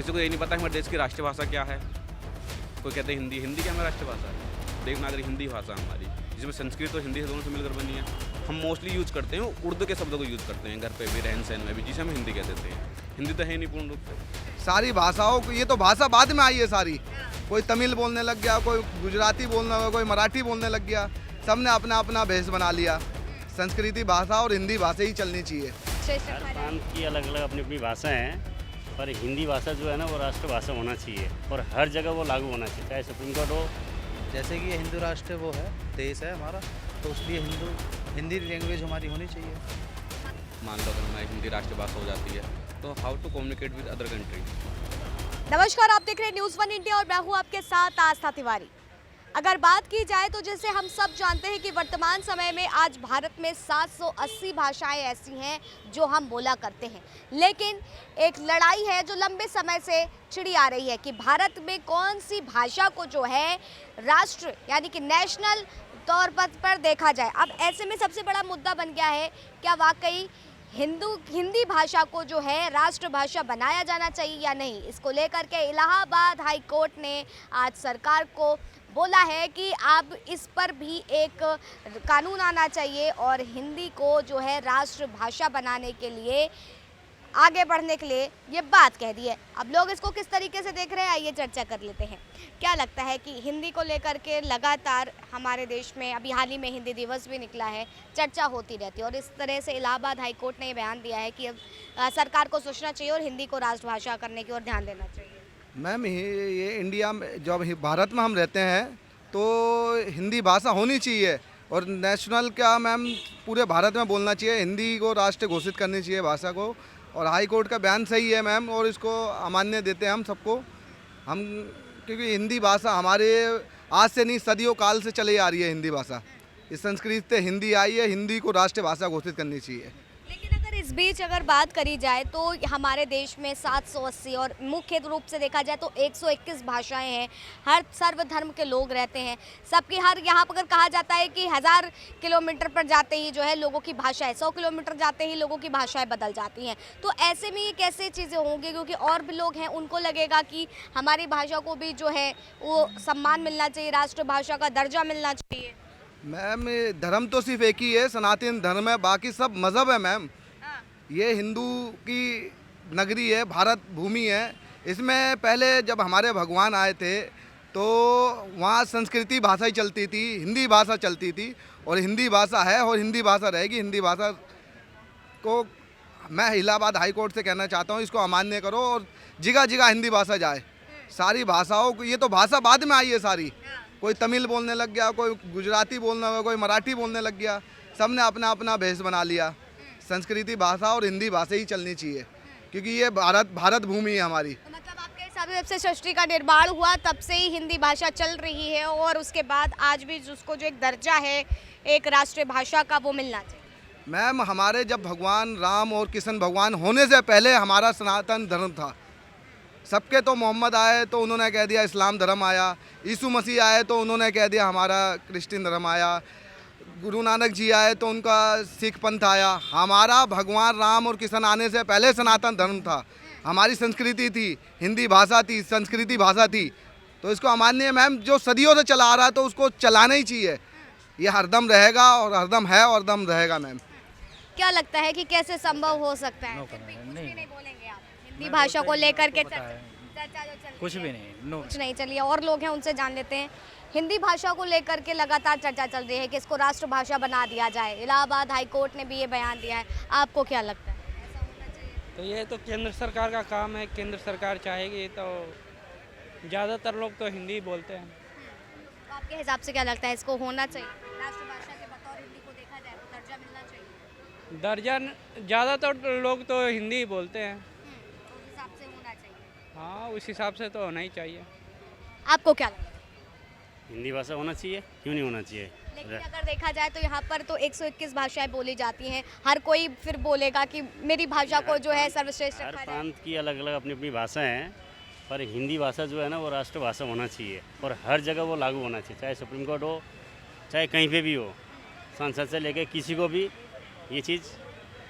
किसी को ये नहीं पता हमारे देश की राष्ट्रभाषा क्या है। कोई कहते हैं हिंदी, हिंदी क्या हमारी राष्ट्रभाषा है? देवनागरी हिंदी भाषा हमारी, जिसमें संस्कृत और हिंदी दोनों से मिलकर बनी है। हम मोस्टली यूज़ करते हैं उर्दू के शब्दों को यूज़ करते हैं घर पे भी, रहन सहन में भी, जिसे हम हिंदी कह देते हैं। हिंदी तो है नहीं पूर्ण रूप से। सारी भाषाओं को, ये तो भाषा बाद में आई है सारी। कोई तमिल बोलने लग गया, कोई गुजराती बोलने लगा, कोई मराठी बोलने लग गया। सबने अपना अपना भेष बना लिया। संस्कृति भाषा और हिंदी भाषा ही चलनी चाहिए। हर प्रांत की अलग अलग अपनी अपनी भाषाएं हैं, पर हिंदी भाषा जो है ना वो राष्ट्रभाषा होना चाहिए और हर जगह वो लागू होना चाहिए, चाहे सुप्रीम कोर्ट हो। जैसे कि ये हिंदू राष्ट्र वो है, देश है हमारा, तो इसलिए हिंदी लैंग्वेज हमारी होनी चाहिए। मान लो अगर हमारी हिंदी राष्ट्रभाषा हो जाती है तो how to communicate with other country. नमस्कार, आप देख रहे हैं न्यूज़ वन इंडिया और मैं हूं आपके साथ आस्था तिवारी। अगर बात की जाए तो जैसे हम सब जानते हैं कि वर्तमान समय में आज भारत में 780 भाषाएं ऐसी हैं जो हम बोला करते हैं, लेकिन एक लड़ाई है जो लंबे समय से छिड़ी आ रही है कि भारत में कौन सी भाषा को जो है राष्ट्र यानी कि नेशनल तौर पर देखा जाए। अब ऐसे में सबसे बड़ा मुद्दा बन गया है, क्या वाकई हिंदी भाषा को जो है राष्ट्रभाषा बनाया जाना चाहिए या नहीं। इसको लेकर के इलाहाबाद हाई कोर्ट ने आज सरकार को बोला है कि अब इस पर भी एक कानून आना चाहिए और हिंदी को जो है राष्ट्रभाषा बनाने के लिए, आगे बढ़ने के लिए ये बात कह दी है। अब लोग इसको किस तरीके से देख रहे हैं, आइए चर्चा कर लेते हैं। क्या लगता है कि हिंदी को लेकर के लगातार हमारे देश में अभी हाल ही में हिंदी दिवस भी निकला है, चर्चा होती रहती है और इस तरह से इलाहाबाद हाई कोर्ट ने ये बयान दिया है कि अब सरकार को सोचना चाहिए और हिंदी को राष्ट्रभाषा करने की ओर ध्यान देना चाहिए। मैम ये इंडिया में, जब भारत में हम रहते हैं तो हिंदी भाषा होनी चाहिए और नेशनल क्या मैम पूरे भारत में बोलना चाहिए। हिंदी को राष्ट्र घोषित करनी चाहिए भाषा को। और हाई कोर्ट का बयान सही है मैम और इसको अमान्य देते हैं हम सबको। हम क्योंकि हिंदी भाषा हमारे आज से नहीं सदियों काल से चली आ रही है। हिंदी भाषा इस संस्कृत से हिंदी आई है, हिंदी को राष्ट्रभाषा घोषित करनी चाहिए। लेकिन अगर इस बीच अगर बात करी जाए तो हमारे देश में 780 और मुख्य रूप से देखा जाए तो 121 भाषाएं हैं। हर सर्वधर्म के लोग रहते हैं, सबकी हर यहाँ पर अगर कहा जाता है कि 1000 किलोमीटर पर जाते ही जो है लोगों की भाषाएं, 100 किलोमीटर जाते ही लोगों की भाषाएं बदल जाती हैं। तो ऐसे में ये कैसे चीज़ें होंगी, क्योंकि और भी लोग हैं, उनको लगेगा कि हमारी भाषा को भी जो है वो सम्मान मिलना चाहिए, राष्ट्रभाषा का दर्जा मिलना चाहिए। मैम धर्म तो सिर्फ एक ही है, सनातन धर्म है, बाकी सब मज़हब है मैम। ये हिंदू की नगरी है, भारत भूमि है। इसमें पहले जब हमारे भगवान आए थे तो वहाँ संस्कृति भाषा ही चलती थी, हिंदी भाषा चलती थी और हिंदी भाषा है और हिंदी भाषा रहेगी। हिंदी भाषा को मैं इलाहाबाद हाई कोर्ट से कहना चाहता हूँ, इसको अमान्य करो और जगह जगह हिंदी भाषा जाए। सारी भाषाओं को, ये तो भाषा बाद में आई है सारी। कोई तमिल बोलने लग गया, कोई गुजराती बोलने लगा, कोई मराठी बोलने लग गया। सबने अपना अपना भेष बना लिया। संस्कृति भाषा और हिंदी भाषा ही चलनी चाहिए क्योंकि ये भारत भूमि है हमारी। तो मतलब आपके हिसाब से जब से सृष्टि का निर्माण हुआ तब से ही हिंदी भाषा चल रही है और उसके बाद आज भी उसको जो एक दर्जा है एक राष्ट्रीय भाषा का वो मिलना चाहिए। मैम हमारे जब भगवान राम और कृष्ण भगवान होने से पहले हमारा सनातन धर्म था। सबके तो मोहम्मद आए तो उन्होंने कह दिया इस्लाम धर्म आया, यीशु मसीह आए तो उन्होंने कह दिया हमारा क्रिश्चियन धर्म आया, गुरु नानक जी आए तो उनका सिख पंथ आया। हमारा भगवान राम और कृष्ण आने से पहले सनातन धर्म था, हमारी संस्कृति थी, हिंदी भाषा थी, संस्कृति भाषा थी। तो इसको अमान्य मैम जो सदियों से चला आ रहा है तो उसको चलाना ही चाहिए। ये हरदम रहेगा और हरदम है और हरदम रहेगा। मैम क्या लगता है कि कैसे संभव हो सकता है? फिर भी कुछ भी नहीं बोलेंगे आप हिंदी भाषा को लेकर के? चर्चा जो चल कुछ भी नहीं, कुछ नहीं। चलिए और लोग हैं, उनसे जान लेते हैं। हिंदी भाषा को लेकर के लगातार चर्चा चल रही है कि इसको राष्ट्रभाषा बना दिया जाए। इलाहाबाद हाई कोर्ट ने भी ये बयान दिया है, आपको क्या लगता है ऐसा होना चाहिए? तो ये तो केंद्र सरकार का काम है, केंद्र सरकार चाहेगी तो ज़्यादातर लोग तो हिंदी बोलते हैं। तो आपके हिसाब से क्या लगता है, इसको होना चाहिए राष्ट्रभाषा के बतौर हिंदी को देखा जाए तो दर्जा मिलना चाहिए? दर्जन ज़्यादातर लोग तो हिंदी ही बोलते हैं। तो उस हिसाब से होना चाहिए। हाँ, उस हिसाब से तो होना ही चाहिए। आपको क्या लगता है? हिंदी भाषा होना चाहिए, क्यों नहीं होना चाहिए। लेकिन अगर देखा जाए तो यहाँ पर तो 121 भाषाएं बोली जाती हैं, हर कोई फिर बोलेगा कि मेरी भाषा को जो है सर्वश्रेष्ठ हर रखा जाए। प्रांत की अलग अलग अपनी अपनी भाषाएं हैं, पर हिंदी भाषा जो है ना वो राष्ट्रभाषा होना चाहिए और हर जगह वो लागू होना चाहिए, चाहे सुप्रीम कोर्ट हो, चाहे कहीं पे भी हो, संसद से लेके किसी को भी ये चीज़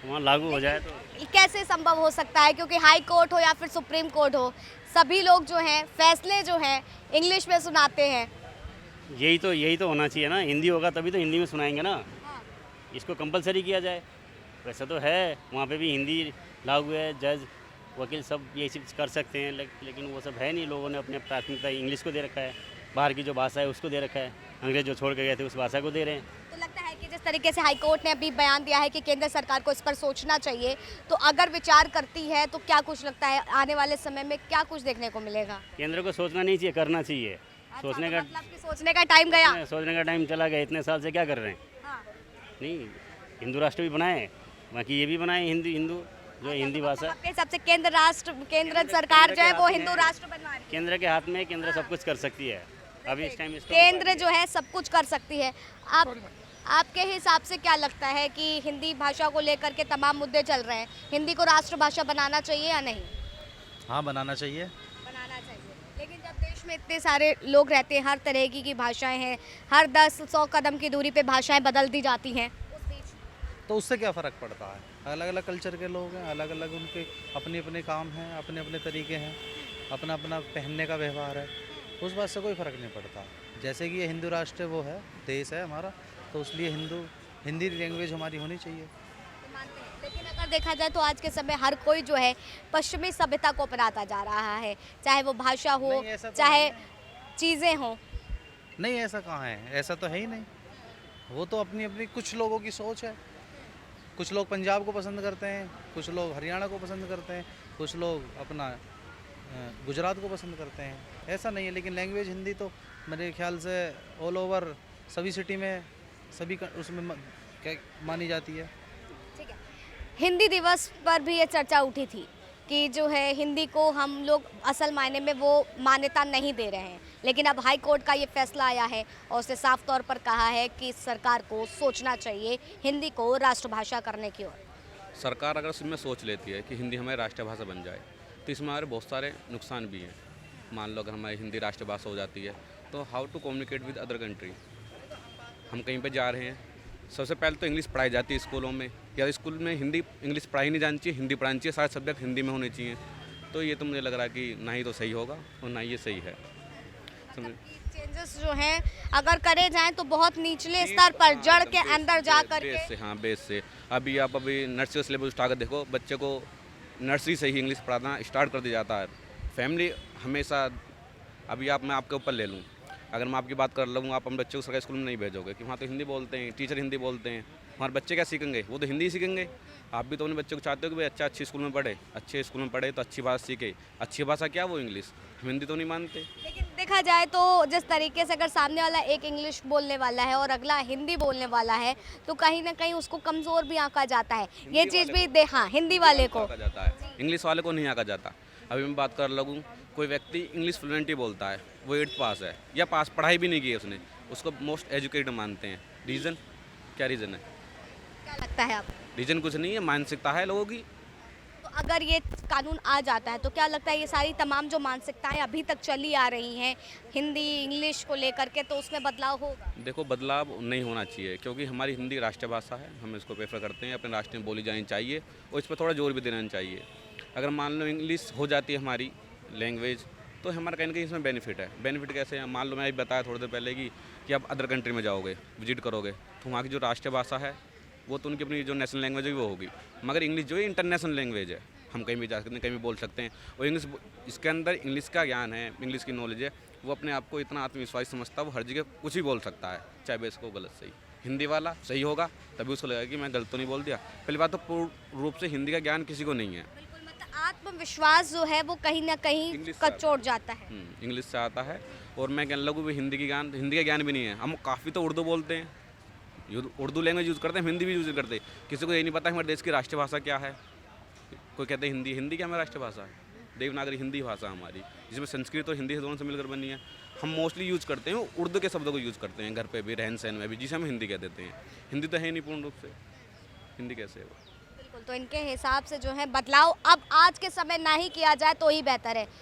वहाँ लागू हो जाए तो कैसे संभव हो सकता है, क्योंकि हाई कोर्ट हो या फिर सुप्रीम कोर्ट हो, सभी लोग जो हैं फैसले जो हैं इंग्लिश में सुनाते हैं। यही तो होना चाहिए ना। हिंदी होगा तभी तो हिंदी में सुनाएंगे ना। इसको कंपलसरी किया जाए। वैसे तो है वहाँ पे भी हिंदी लागू है, जज वकील सब ये चीज़ कर सकते हैं, लेकिन वो सब है नहीं। लोगों ने अपने प्राथमिकता इंग्लिश को दे रखा है, बाहर की जो भाषा है उसको दे रखा है, अंग्रेज जो छोड़ के गए थे उस भाषा को दे रहे हैं। तो लगता है कि जिस तरीके से हाई कोर्ट ने अभी बयान दिया है कि केंद्र सरकार को इस पर सोचना चाहिए, तो अगर विचार करती है तो क्या कुछ लगता है आने वाले समय में क्या कुछ देखने को मिलेगा? केंद्र को सोचना नहीं चाहिए, करना चाहिए। सोचने का मतलब कि सोचने का टाइम गया। सोचने का टाइम चला गया। इतने साल से क्या कर रहे हैं? हाँ। नहीं, हिंदू राष्ट्र भी बनाए, बाकी ये भी बनाए हिंदू जो हिंदी भाषा। आपके हिसाब से केंद्र सरकार जो है वो हिंदू राष्ट्र बनवा रही है। केंद्र के हाथ में, केंद्र सब कुछ कर सकती है। अभी इस टाइम केंद्र जो है सब कुछ कर सकती है। आपके हिसाब से क्या लगता है कि हिंदी भाषा को लेकर के तमाम मुद्दे चल रहे हैं, हिंदी को राष्ट्रभाषा बनाना चाहिए या नहीं? हाँ, बनाना चाहिए। बनाना चाहिए, लेकिन जब देश में इतने सारे लोग रहते हैं, हर तरह की भाषाएं हैं, हर 10-100 कदम की दूरी पे भाषाएं बदल दी जाती हैं, उस बीच तो उससे क्या फ़र्क पड़ता है? अलग अलग कल्चर के लोग हैं, अलग अलग उनके अपने अपने काम हैं, अपने अपने तरीके हैं, अपना अपना पहनने का व्यवहार है, उस बात से कोई फ़र्क नहीं पड़ता। जैसे कि ये हिंदू राष्ट्र वो है, देश है हमारा, तो इसलिए हिंदी लैंग्वेज हमारी होनी चाहिए। मानते हैं, लेकिन अगर देखा जाए तो आज के समय हर कोई जो है पश्चिमी सभ्यता को अपनाता जा रहा है, चाहे वो भाषा हो, नहीं, ऐसा तो चाहे नहीं। चीज़ें हों। नहीं, ऐसा कहाँ है? ऐसा तो है ही नहीं। वो तो अपनी अपनी कुछ लोगों की सोच है। कुछ लोग पंजाब को पसंद करते हैं, कुछ लोग हरियाणा को पसंद करते हैं, कुछ लोग अपना गुजरात को पसंद करते हैं। ऐसा नहीं है, लेकिन लैंग्वेज हिंदी तो मेरे ख्याल से ऑल ओवर सभी सिटी में सभी उसमें क्या मानी जाती है। ठीक है, हिंदी दिवस पर भी ये चर्चा उठी थी कि जो है हिंदी को हम लोग असल मायने में वो मान्यता नहीं दे रहे हैं, लेकिन अब हाई कोर्ट का ये फैसला आया है और उसने साफ तौर पर कहा है कि सरकार को सोचना चाहिए हिंदी को राष्ट्रभाषा करने की ओर। सरकार अगर इसमें सोच लेती है कि हिंदी हमारी राष्ट्रभाषा बन जाए तो इसमें हमारे बहुत सारे नुकसान भी हैं। मान लो अगर हमारी हिंदी राष्ट्रभाषा हो जाती है तो how to communicate with other country. हम कहीं पे जा रहे हैं, सबसे पहले तो इंग्लिश पढ़ाई जाती है स्कूलों में, या स्कूल में हिंदी इंग्लिश पढ़ाई नहीं जानी चाहिए, हिंदी पढ़ानी चाहिए, सारे सब्जेक्ट हिंदी में होने चाहिए। तो ये तो मुझे लग रहा है कि ना ही तो सही होगा और ना ही ये सही है। चेंजेस जो हैं अगर करे जाएं तो बहुत निचले स्तर पर जड़ के अंदर जा करके बेस से, हाँ बेस से। अभी नर्सरी सिलेबस उठा कर देखो, बच्चे को नर्सरी से ही इंग्लिश पढ़ाना स्टार्ट कर दिया जाता है। फैमिली हमेशा, मैं आपके ऊपर ले लूँ, अगर मैं आपकी बात कर लूँ, आप हम बच्चे को सरकारी स्कूल में नहीं भेजोगे कि वहाँ तो हिंदी बोलते हैं, टीचर हिंदी बोलते हैं, हमारे बच्चे क्या सीखेंगे? वो तो हिंदी ही सीखेंगे। आप भी तो अपने बच्चे को चाहते हो कि भाई अच्छे स्कूल में पढ़े, अच्छे स्कूल में पढ़े तो अच्छी भाषा सीखे। अच्छी भाषा क्या वो इंग्लिश, हम हिंदी तो नहीं मानते। लेकिन देखा जाए तो जिस तरीके से अगर सामने वाला एक इंग्लिश बोलने वाला है और अगला हिंदी बोलने वाला है तो कहीं ना कहीं उसको कमज़ोर भी आंका जाता है। ये चीज़ भी हाँ, हिंदी वाले को आंका जाता है, इंग्लिश वाले को नहीं आंका जाता। अभी मैं बात कर लगूँ, कोई व्यक्ति इंग्लिश फ्लुएंट ही बोलता है, वो 8th पास है या पास पढ़ाई भी नहीं की है उसने, उसको मोस्ट एजुकेटेड मानते हैं। रीज़न क्या? रीज़न है, क्या लगता है आपको? रीज़न कुछ नहीं है, मानसिकता है लोगों की। तो अगर ये कानून आ जाता है तो क्या लगता है ये सारी तमाम जो मानसिकताएं अभी तक चली आ रही हैं हिंदी इंग्लिश को लेकर के, तो उसमें बदलाव होगा? देखो, बदलाव नहीं होना चाहिए क्योंकि हमारी हिंदी राष्ट्रभाषा है, हम इसको प्रेफर करते हैं, अपने राष्ट्र में बोली जानी चाहिए और इस पर थोड़ा जोर भी देना चाहिए। अगर मान लो इंग्लिश हो जाती है हमारी लैंग्वेज तो हमारा कहीं ना कहीं इसमें बेनिफिट है। बेनिफिट कैसे है? मान लो मैं बताया थोड़ी देर पहले कि आप अदर कंट्री में जाओगे, विजिट करोगे, तो वहाँ की जो राष्ट्रभाषा है वो तो उनकी अपनी जो नेशनल लैंग्वेज है वो होगी, मगर इंग्लिश जो है इंटरनेशनल लैंग्वेज है, हम कहीं भी जा सकते हैं, कहीं भी बोल सकते हैं। और इंग्लिश, इसके अंदर इंग्लिश का ज्ञान है, इंग्लिश की नॉलेज है, वो अपने आप को इतना आत्मविश्वास समझता है, वो हर जगह कुछ भी बोल सकता है, चाहे बेस को गलत सही। हिंदी वाला सही होगा तभी उसको लगेगा कि मैं गलत तो नहीं बोल दिया। पहली बात तो पूर्ण रूप से हिंदी का ज्ञान किसी को नहीं है। बिल्कुल, मतलब आत्मविश्वास जो है वो कहीं ना कहीं कचोट जाता है। इंग्लिश से आता है। और मैं कहने लगूँ भी हिंदी का ज्ञान भी नहीं है। हम काफ़ी तो उर्दू बोलते हैं, उर्दू लैंग्वेज यूज़ करते हैं, हिंदी भी यूज़ करते हैं, किसी को ये नहीं पता हमारे देश की राष्ट्रभाषा क्या है। कोई कहते हैं हिंदी क्या हमारी राष्ट्रभाषा है? देवनागरी हिंदी भाषा हमारी, जिसमें संस्कृत और हिंदी दोनों से मिलकर बनी है। हम मोस्टली यूज़ करते हैं उर्दू के शब्दों को यूज़ करते हैं, घर पे भी, रहन सहन में भी, जिसे हम हिंदी कह देते हैं। हिंदी तो है नहीं पूर्ण रूप से, हिंदी कैसे है वो? बिल्कुल, तो इनके हिसाब से जो है बदलाव अब आज के समय ना ही किया जाए तो ही बेहतर है।